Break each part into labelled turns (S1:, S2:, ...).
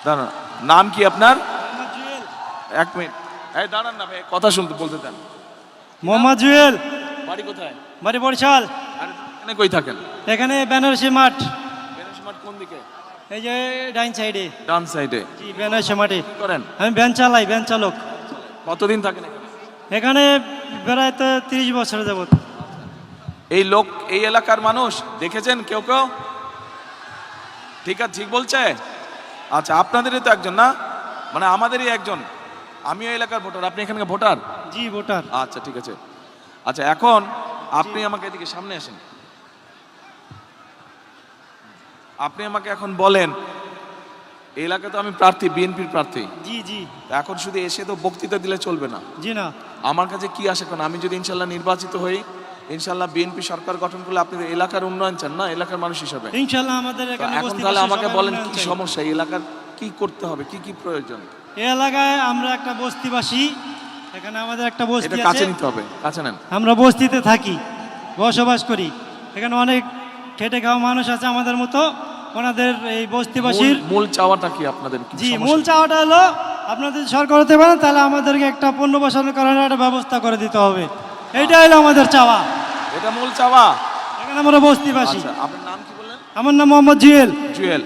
S1: দাঁড়ান, নাম কি আপনার? এক মিনিট, এই দাঁড়ান না ভাই, কথা শুনতে বলতে দেন।
S2: মোহাম্মদ জুয়েল।
S1: বাড়ি কোথায়?
S2: বাড়ি বরিশাল।
S1: আর এখানে কই থাকেন?
S2: এখানে বেনারসি মাঠ।
S1: বেনারসি মাঠ কোন দিকে?
S2: এই যে ডাইন সাইডে।
S1: ডান সাইডে।
S2: জি, বেনারসি মাঠে।
S1: কি করেন?
S2: আমি ভ্যান চালাই, ভ্যান চালক।
S1: কতদিন থাকেন এখানে?
S2: এখানে প্রায় তো 30 বছর যাবত।
S1: এই লোক এই এলাকার মানুষ দেখেছেন কেউ কেউ? ঠিক আছে, ঠিক বলছে। আচ্ছা, আপনাদেরই তো একজন না, মানে আমাদেরই একজন। আমিও এলাকার ভোটার, আপনি এখানকার ভোটার?
S2: জি, ভোটার।
S1: আচ্ছা ঠিক আছে। আচ্ছা, এখন আপনি আমাকে এদিকে সামনে আসেন। আপনি আমাকে এখন বলেন, এই এলাকায় তো আমি প্রার্থী, বিএনপির প্রার্থী।
S2: জি জি।
S1: এখন শুধু এসে তো বক্তৃতা দিলে চলবে না।
S2: জি না।
S1: আমার কাছে কি আসে, কারণ আমি যদি ইনশাল্লাহ নির্বাচিত হই, ইনশাল্লাহ বিএনপি সরকার গঠন করলে আপনি এলাকার উন্নয়ন চান না, এলাকার মানুষ হিসাবে।
S2: ইনশাআল্লাহ আমাদের
S1: তো
S2: এখানে
S1: এখন তাহলে আমাকে বলেন কি সমস্যা, এই এলাকার কি করতে হবে, কি কি প্রয়োজন?
S2: এই এলাকায় আমরা একটা বস্তিবাসী, এখানে আমাদের একটা বস্তি
S1: এটা
S2: আছে।
S1: কাছে নিতে হবে, কাছে নেন।
S2: আমরা বস্তিতে থাকি, বসবাস করি। এখানে অনেক খেটে খাওয়া মানুষ আছে আমাদের মতো। ওনাদের এই বস্তিবাসীর
S1: মূল চাওয়াটা কি আপনাদের? কি
S2: জি,
S1: সমস্যা?
S2: মূল চাওয়াটা হলো আপনাদের সরকার হতে পারেন, তাহলে আমাদেরকে একটা পণ্য বসানোর কারণে একটা ব্যবস্থা করে দিতে হবে। এইটাই হলো আমাদের চাওয়া।
S1: এটা মূল চাওয়া।
S2: এখানে আমরা বস্তিবাসী।
S1: আচ্ছা, আপনার নাম কি বললেন?
S2: আমার নাম মোহাম্মদ জুয়েল।
S1: জুয়েল।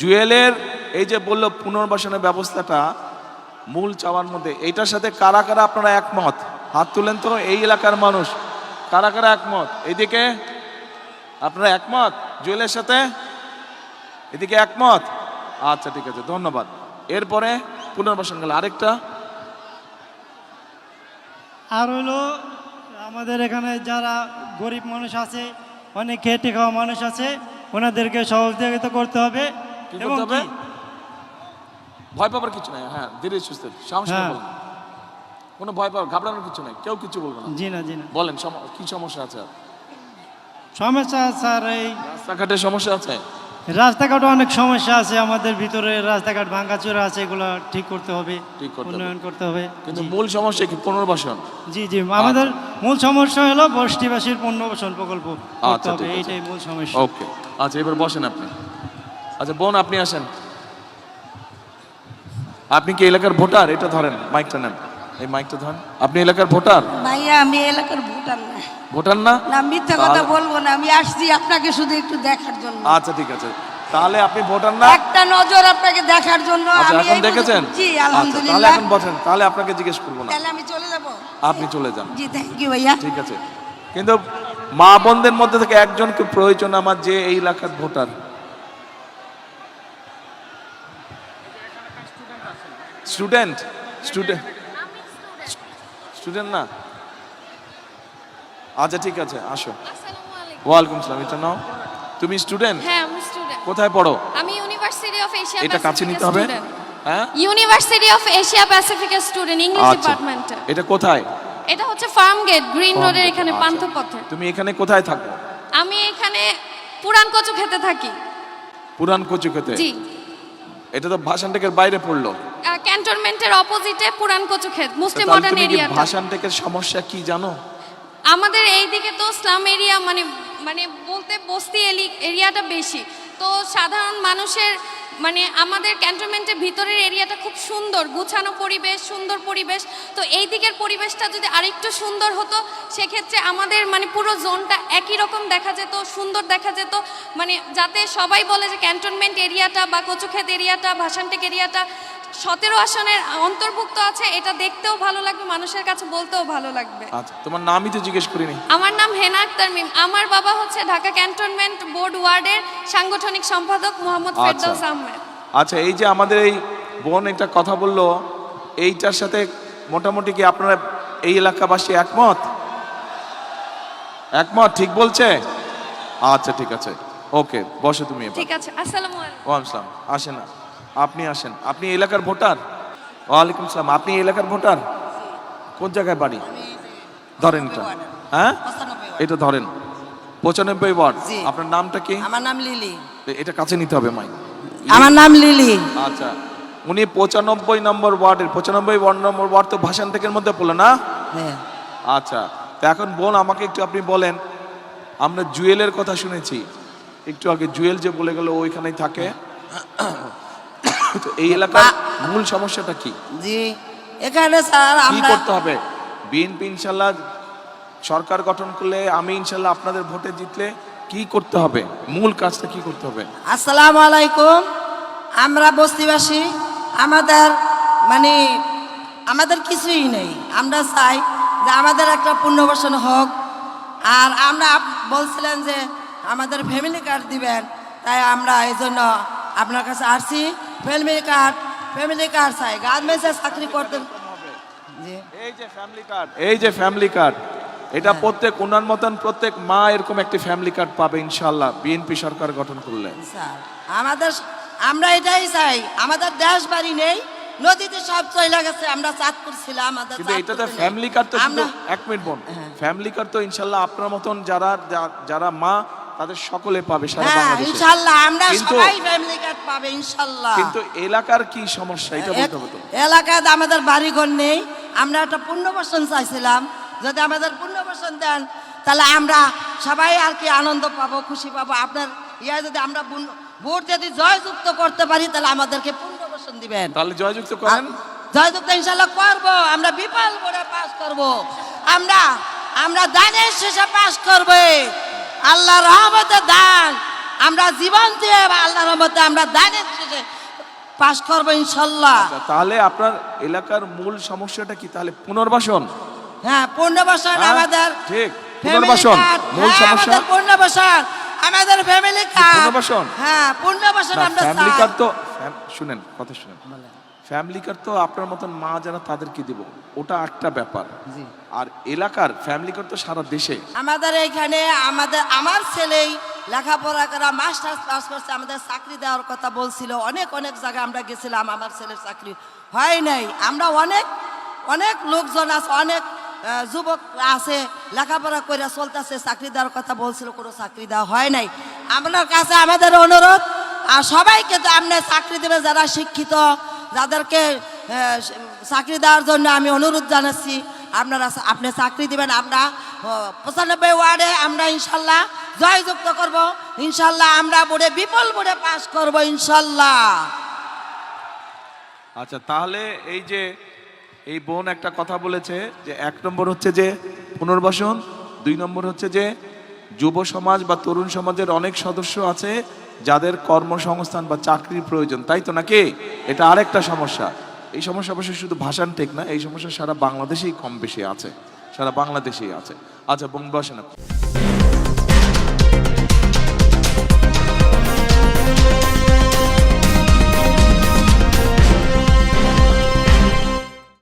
S1: জুয়েলের এই যে বললো পুনর্বাসনের ব্যবস্থাটা মূল চাওয়ার মধ্যে, এইটার সাথে কারা কারা আপনারা একমত? হাত তুলেন তো, এই এলাকার মানুষ কারা কারা একমত? এইদিকে আপনারা একমত জুয়েলের সাথে? এদিকে একমত? আচ্ছা ঠিক আছে, ধন্যবাদ। এরপরে পুনর্বাসন গেল, আরেকটা
S2: আর হলো আমাদের এখানে যারা গরিব মানুষ আছে, অনেক খেটে খাওয়া মানুষ আছে, ওনাদেরকে সহযোগিতা করতে হবে।
S1: কি
S2: এবং
S1: করতে হবে?
S2: কি?
S1: ভয় পাবার কিছু নাই, হ্যাঁ, ধীরে সুস্থে সাহস করে
S2: হ্যাঁ।
S1: বলুন। কোনো ভয় পাওয়ার, ঘাবড়ানোর কিছু নাই, কেউ কিছু বলবো না।
S2: জি না, জি না।
S1: বলেন কি সমস্যা আছে?
S2: সমস্যা স্যার, এই
S1: রাস্তাঘাটের সমস্যা আছে?
S2: রাস্তাঘাটে অনেক সমস্যা আছে আমাদের ভিতরে, রাস্তাঘাট ভাঙাচোরা আছে, এগুলো ঠিক করতে হবে,
S1: ঠিক করতে হবে।
S2: উন্নয়ন করতে হবে।
S1: কিন্তু
S2: জি।
S1: মূল সমস্যা কি? পুনর্বাসন।
S2: জি জি, আমাদের মূল সমস্যা হলো বস্তিবাসীর পুনর্বাসন প্রকল্প করতে
S1: আচ্ছা,
S2: হবে,
S1: ঠিক আছে।
S2: এইটাই মূল সমস্যা।
S1: ওকে, আচ্ছা এবার বসেন আপনি। আচ্ছা বোন, আপনি আসেন। আপনি কি এলাকার ভোটার? এটা ধরেন, মাইকটা নেন, এই মাইকটা ধরেন। আপনি এলাকার ভোটার?
S3: ভাইয়া আমি এলাকার ভোটার না।
S1: ভোটার না?
S3: না, মিথ্যা কথা বলবো না, আমি আসছি আপনাকে শুধু একটু দেখার জন্য।
S1: আচ্ছা ঠিক আছে, তাহলে আপনি ভোটার না?
S3: একটা নজর আপনাকে দেখার জন্য।
S1: আচ্ছা,
S3: আমি
S1: এখন
S3: এই
S1: দেখেছেন?
S3: জি
S1: আচ্ছা, তাহলে
S3: আলহামদুলিল্লাহ।
S1: এখন বসেন, তাহলে আপনাকে জিজ্ঞেস করবো না,
S3: তাহলে আমি চলে যাব।
S1: আপনি চলে যান।
S3: জি, থ্যাংক ইউ ভাইয়া।
S1: ঠিক আছে, কিন্তু মা বোনদের মধ্যে থেকে একজনকে প্রয়োজন আমার, যে এই এলাকার ভোটার। স্টুডেন্ট? স্টুডেন্ট স্টুডেন্ট না? আচ্ছা ঠিক আছে, আসো। ওয়ালাইকুম আসসালাম। এটা নাও। তুমি স্টুডেন্ট?
S4: হ্যাঁ, আমি স্টুডেন্ট।
S1: কোথায় পড়ো?
S4: আমি ইউনিভার্সিটি অফ এশিয়া
S1: এটা কাছে নিতে হবে। হ্যাঁ,
S4: ইউনিভার্সিটি অফ এশিয়া প্যাসিফিকের স্টুডেন্ট, ইংলিশ
S1: আচ্ছা,
S4: ডিপার্টমেন্টে।
S1: এটা কোথায়?
S4: এটা হচ্ছে ফার্ম গেট, গ্রিন
S1: Farm
S4: রোডের
S1: gate,
S4: এখানে
S1: আচ্ছা।
S4: পান্থপথে।
S1: তুমি এখানে কোথায় থাকো?
S4: আমি এখানে পুরান কচু খেতে থাকি।
S1: পুরান কচুক্ষেতে?
S4: জি,
S1: এটা তো ভাষানটেকের বাইরে পড়লো।
S4: ক্যান্টনমেন্টের অপোজিটে পুরান কচু ক্ষেত, মুসলিম
S1: তাহলে
S4: মডার্ন
S1: তুমি কি
S4: এরিয়াটা।
S1: ভাষানটেকের সমস্যা কি জানো?
S4: আমাদের এইদিকে তো স্লাম এরিয়া, মানে মানে বলতে বস্তি এরিয়াটা বেশি, তো সাধারণ মানুষের মানে আমাদের ক্যান্টনমেন্টের ভিতরের এরিয়াটা খুব সুন্দর, গুছানো পরিবেশ, সুন্দর পরিবেশ। তো এই দিকের পরিবেশটা যদি আরেকটু সুন্দর হতো, সেক্ষেত্রে আমাদের মানে পুরো জোনটা একই রকম দেখা যেত, সুন্দর দেখা যেত। মানে যাতে সবাই বলে যে ক্যান্টনমেন্ট এরিয়াটা বা কচুক্ষেত এরিয়াটা, ভাষানটেক এরিয়াটা 17 আসনের অন্তর্ভুক্ত আছে, এটা দেখতেও ভালো লাগবে, মানুষের কাছে বলতেও ভালো লাগবে।
S1: আচ্ছা, তোমার নামই তো জিজ্ঞেস করিনি।
S4: আমার নাম হেনা আক্তার মিম। আমার বাবা হচ্ছে ঢাকা ক্যান্টনমেন্ট বোর্ড ওয়ার্ডের সাংগঠনিক সম্পাদক মোহাম্মদ ফেরদৌস আহমেদ।
S1: আচ্ছা, এই যে আমাদের এই বোন একটা কথা বললো, এইটার সাথে মোটামুটি কি আপনারা এই এলাকাবাসী একমত? একমত, ঠিক বলছে? আচ্ছা ঠিক আছে, ওকে, বসো তুমি এবার।
S4: ঠিক আছে, আসসালামু আলাইকুম।
S1: ওয়ালাইকুম আসসালাম। আসেন না, আপনি আসেন। আপনি এলাকার ভোটার? ওয়ালাইকুম আসসালাম। আপনি এলাকার ভোটার? কোন জায়গায় বাড়ি? ধরেন এটা, হ্যাঁ এটা ধরেন, 95 ওয়ার্ড।
S3: জি।
S1: আপনার নামটা কি?
S3: আমার নাম লিলি।
S1: এটা কাছে নিতে হবে মাইক।
S3: আমার নাম লিলি।
S1: আচ্ছা, উনি 95 নম্বর ওয়ার্ডের, 95 নম্বর ওয়ার্ড তো ভাষানটেকের মধ্যে পড়লো না?
S3: হ্যাঁ।
S1: আচ্ছা, তো এখন বোন আমাকে একটু আপনি বলেন, আমরা জুয়েলের কথা শুনেছি একটু আগে, জুয়েল যে বলে গেল ওইখানেই থাকে, তো এই এলাকার মূল সমস্যাটা কি?
S3: জি এখানে স্যার
S1: কি
S3: আমরা
S1: করতে হবে? বিএনপি ইনশাল্লাহ সরকার গঠন করলে, আমি ইনশাল্লাহ আপনাদের ভোটে জিতলে কি করতে হবে? মূল কাজটা কি করতে হবে?
S3: আসসালামু আলাইকুম। আমরা বস্তিবাসী, আমাদের মানে আমাদের কিছুই নেই। আমরা চাই যে আমাদের একটা পুনর্বাসন হোক। আর আমরা বলছিলেন যে আমাদের ফ্যামিলি কার্ড দিবেন, তাই আমরা এই জন্য আপনার কাছে আসছি। ফ্যামিলি কার্ড চাই, গার্মেন্টসে চাকরি করতে। জি
S1: এই যে ফ্যামিলি কার্ড, এটা প্রত্যেক ওনার মতন প্রত্যেক মা এরকম একটি ফ্যামিলি কার্ড পাবে ইনশাল্লাহ বিএনপি সরকার গঠন করলে।
S3: স্যার আমরা এটাই চাই। আমাদের দেশ বাড়ি নেই, নদীতে সব চলে গেছে। আমরা চাঁদপুর ছিলাম, আমাদের
S1: কিন্তু এটাতে
S3: চাঁদপুরে নেই।
S1: ফ্যামিলি কার্ড তো শুধু
S3: আমরা-
S1: 1 মিনিট বোন, ফ্যামিলি কার্ড তো ইনশাল্লাহ আপনার মতন যারা মা তাদের সকলে পাবে সারা
S3: হ্যাঁ
S1: বাংলাদেশে।
S3: ইনশাল্লাহ আমরা
S1: কিন্তু-
S3: সবাই ফ্যামিলি কার্ড পাবে ইনশাল্লাহ।
S1: কিন্তু এলাকার কি সমস্যা এটা বলতে হবে তো।
S3: এলাকায় আমাদের বাড়িঘর নেই। আমরা একটা পুনর্বাসন চাইছিলাম, যদি আমাদের পুনর্বাসন দেন তাহলে আমরা সবাই আর কি আনন্দ পাবো, খুশি পাবো। আপনার যদি আমরা ভোট যদি জয়যুক্ত করতে পারি তাহলে আমাদেরকে পুনর্বাসন দিবেন।
S1: তাহলে জয়যুক্ত করেন।
S3: জয়যুক্ত ইনশাল্লাহ করবো। আমরা বিপুল ভোটে পাস করব। আমরা দানের শেষে পাস করব। আল্লাহর রহমতে দান আমরা জীবন দিয়ে আল্লাহর রহমতে আমরা দানের শেষে পাস করব ইনশাল্লাহ।
S1: তাহলে আপনার এলাকার মূল সমস্যাটা কি? তাহলে পুনর্বাসন।
S3: হ্যাঁ পুনর্বাসন
S1: হ্যাঁ,
S3: আমাদের
S1: ঠিক
S3: family
S1: পুনর্বাসন
S3: card,
S1: মূল
S3: হ্যাঁ,
S1: সমস্যা।
S3: আমাদের পুনর্বাসন, আমাদের ফ্যামিলি কার্ড।
S1: পুনর্বাসন?
S3: হ্যাঁ পুনর্বাসন আমরা
S1: ফ্যামিলি
S3: চাই।
S1: কার্ড তো শুনেন, কথা শুনেন। ফ্যামিলি কার্ড তো আপনার মতন মা যারা তাদেরকে দিব, ওটা একটা ব্যাপার।
S3: জি।
S1: আর এলাকার ফ্যামিলি কার্ড তো সারা দেশে।
S3: আমাদের এইখানে আমার ছেলেই লেখাপড়া করা মাস্টার্স পাস করছে, আমাদের চাকরি দেওয়ার কথা বলছিল। অনেক জায়গায় আমরা গেছিলাম, আমার ছেলের চাকরি হয় নাই। আমরা অনেক লোকজন আছে, অনেক যুবক আছে লেখাপড়া করে চলতেছে, চাকরি দেওয়ার কথা বলছিল, কোনো চাকরি দেওয়া হয় নাই। আপনার কাছে আমাদের অনুরোধ, আর সবাইকে তো আপনি চাকরি দেবেন যারা শিক্ষিত, যাদেরকে চাকরি দেওয়ার জন্য আমি অনুরোধ জানাচ্ছি। আপনি চাকরি দিবেন। আমরা 95 ওয়ার্ডে আমরা ইনশাল্লাহ জয়যুক্ত করব ইনশাল্লাহ। আমরা বিপুল ভোটে পাস করব ইনশাল্লাহ।
S1: আচ্ছা, তাহলে এই বোন একটা কথা বলেছে যে 1 নম্বর হচ্ছে যে পুনর্বাসন, 2 নম্বর হচ্ছে যে যুব সমাজ বা তরুণ সমাজের অনেক সদস্য আছে যাদের কর্মসংস্থান বা চাকরির প্রয়োজন, তাই তো নাকি? এটা আরেকটা সমস্যা। এই সমস্যা অবশ্যই শুধু ভাষান ঠিক না, এই সমস্যা সারা বাংলাদেশেই কম বেশি আছে, সারা বাংলাদেশেই আছে। আচ্ছা বোন বসেন।